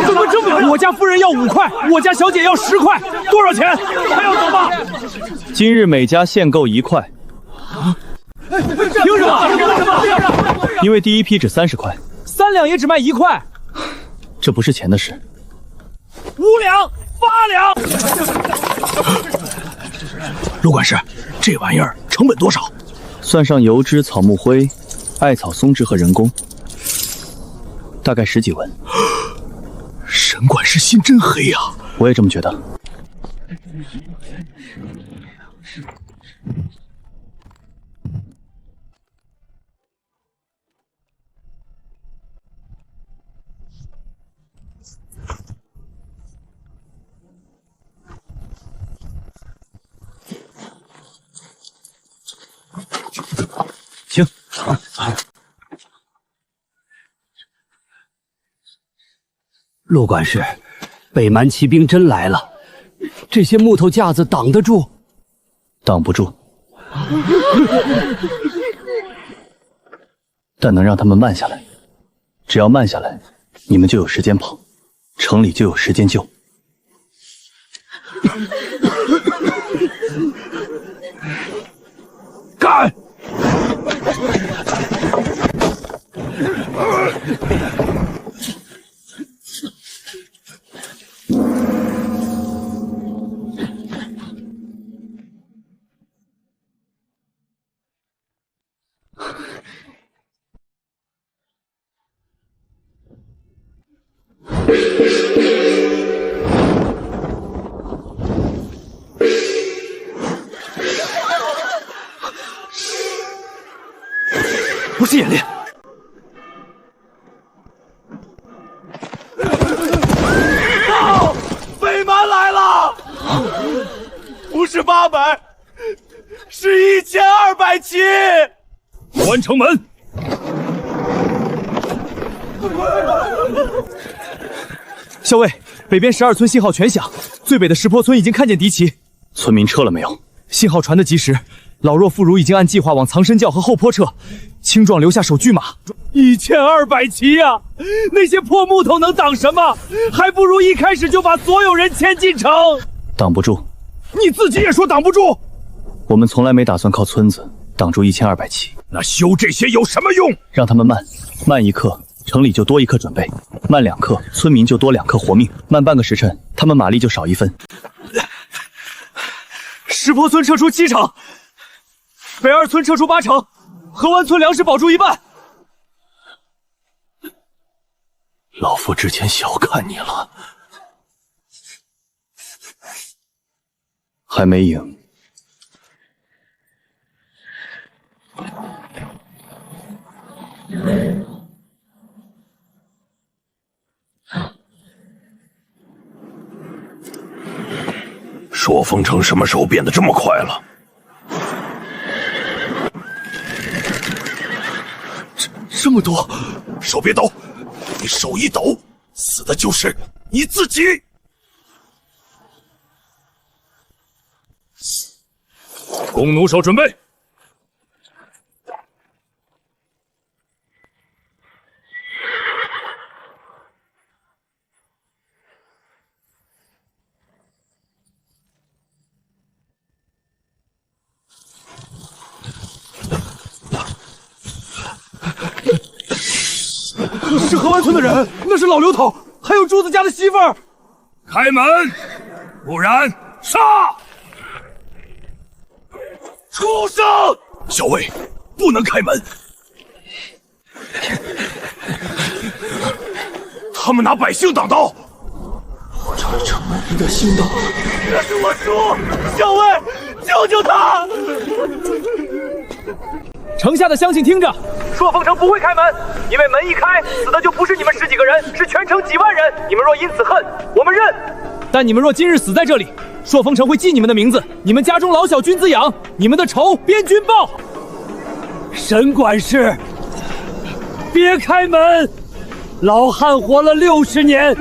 Speaker 2: 怎么这么？我家夫人要5块，我家小姐要10块，多少钱？还要走吗？
Speaker 6: 今日每家限购1块。
Speaker 2: 凭什么？
Speaker 6: 因为第一批只30块
Speaker 2: ，3两也只卖1块。
Speaker 6: 这不是钱的事。
Speaker 2: 5两、8两。
Speaker 3: 陆管事，这玩意儿成本多少？
Speaker 6: 算上油脂、草木灰、艾草松脂和人工，大概10几文。
Speaker 3: 沈管事心真黑呀！
Speaker 6: 我也这么觉得。
Speaker 12: 陆管事，北蛮骑兵真来了，这些木头架子挡得住？
Speaker 6: 挡不住，但能让他们慢下来。只要慢下来，你们就有时间跑，城里就有时间救。
Speaker 3: 干！
Speaker 5: 不是演练。
Speaker 3: 北蛮来了！不是800，是1200骑！
Speaker 7: 关城门！
Speaker 4: 校尉，北边12村信号全响，最北的石坡村已经看见敌骑。
Speaker 6: 村民撤了没有？
Speaker 4: 信号传得及时，老弱妇孺已经按计划往藏身窖和后坡撤，青壮留下守巨马。
Speaker 3: 1200骑呀！那些破木头能挡什么？还不如一开始就把所有人牵进城。
Speaker 6: 挡不住。
Speaker 3: 你自己也说挡不住。
Speaker 6: 我们从来没打算靠村子挡住1200骑。
Speaker 3: 那修这些有什么用？
Speaker 6: 让他们慢，慢1刻，城里就多1刻准备；慢2刻，村民就多2刻活命；慢半个时辰，他们马力就少1分。
Speaker 4: 石坡村撤出7成，北2村撤出8成，河湾村粮食保住1半。
Speaker 3: 老夫之前小看你了，
Speaker 6: 还没赢。
Speaker 3: 朔风城什么时候变得这么快了？这么多，手别抖，你手一抖，死的就是你自己。弓弩手准备。
Speaker 4: 是河湾村的人，那是老刘头，还有柱子家的媳妇儿。
Speaker 3: 开门，不然杀！畜生！小尉，不能开门。他们拿百姓挡道。我成了城门人的心道。这是我叔，小尉，救救他！
Speaker 4: 城下的乡亲听着，朔风城不会开门，因为门一开，死的就不是你们10几个人，是全城几万人。你们若因此恨，我们认；但你们若今日死在这里，朔风城会记你们的名字，你们家中老小均滋养，你们的仇边军报。
Speaker 3: 沈管事，别开门！老汉活了60年，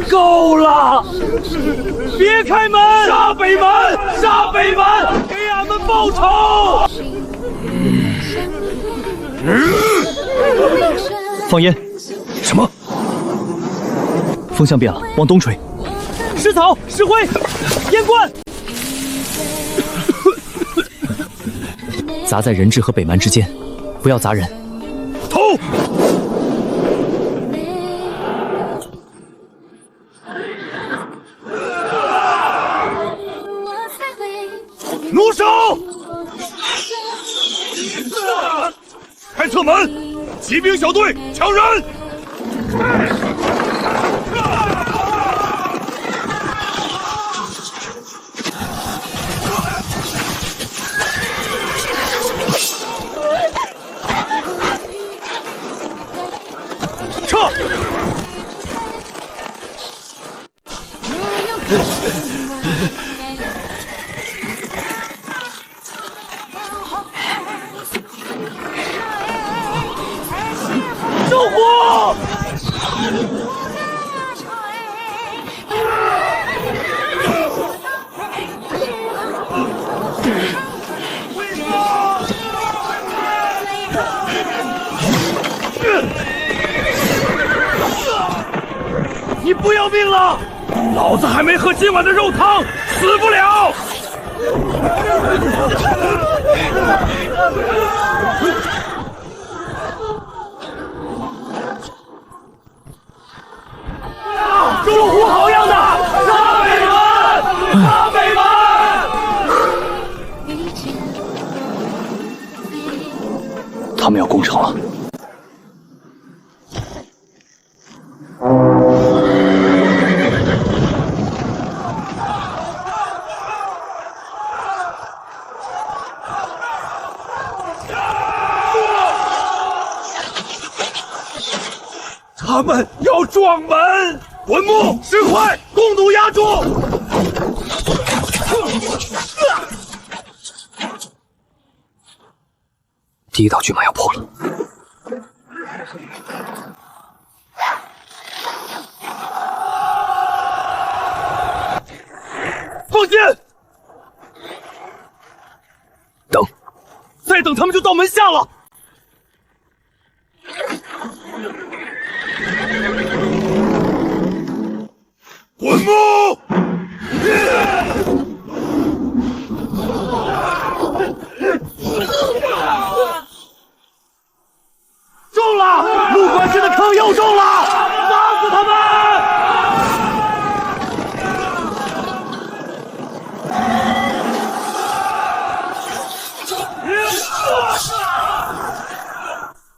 Speaker 3: 够了！别开门！杀北蛮！杀北蛮！给俺们报仇！
Speaker 6: 放烟！
Speaker 3: 什么？
Speaker 6: 风向变了，往东吹。
Speaker 4: 石草、石灰、烟罐，砸在人质和北蛮之间，不要砸人。
Speaker 3: 投！弩手！开侧门！骑兵小队抢人！撤！你不要命了！老子还没喝今晚的肉汤，死不了！周虎好样的！杀北门！杀北门！
Speaker 6: 他们要攻城了。
Speaker 3: 他们要撞门！文木、石块共同压住！
Speaker 5: 第一道巨马要破了。
Speaker 3: 放箭！
Speaker 5: 等，
Speaker 3: 再等他们就到门下了。滚木！中了！陆管事的坑又中了！打死他们！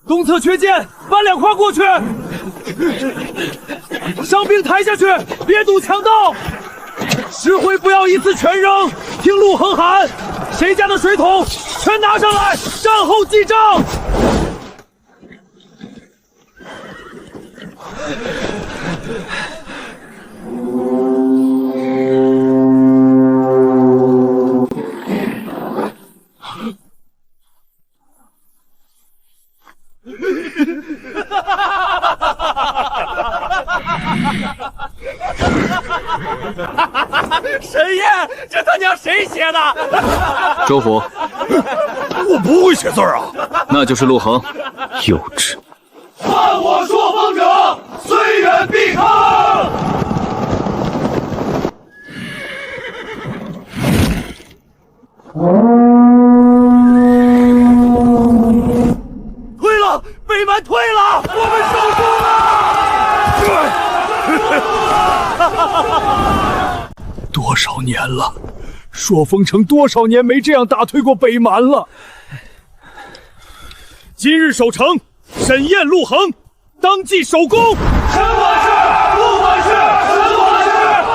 Speaker 3: 东侧缺箭，搬2块过去。伤兵抬下去，别堵强道。石灰不要一次全扔，听陆恒喊，谁家的水桶全拿上来，战后记账。神爷，这他娘谁写的？
Speaker 13: 周虎，
Speaker 3: 我不会写字啊。
Speaker 13: 那就是陆恒。
Speaker 5: 幼稚。
Speaker 3: 犯我朔风者，虽远必坑。退了，北蛮退了，我们守住了。多少年了，朔风城多少年没这样打退过北蛮了。今日守城，沈宴、陆恒当即首功。沈管事，陆管事，沈管事，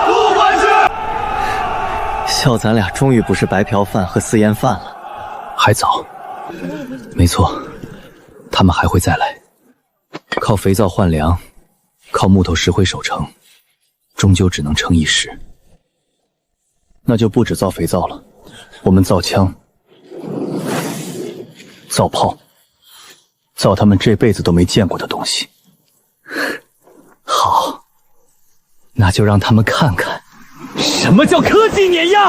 Speaker 3: 陆管事。
Speaker 5: 笑咱俩终于不是白嫖饭和私烟饭了。还早。没错，他们还会再来。靠肥皂换粮，靠木头石灰守城，终究只能撑一时。
Speaker 6: 那就不止造肥皂了，我们造枪、造炮，造他们这辈子都没见过的东西。
Speaker 5: 好，那就让他们看看
Speaker 3: 什么叫科技碾压。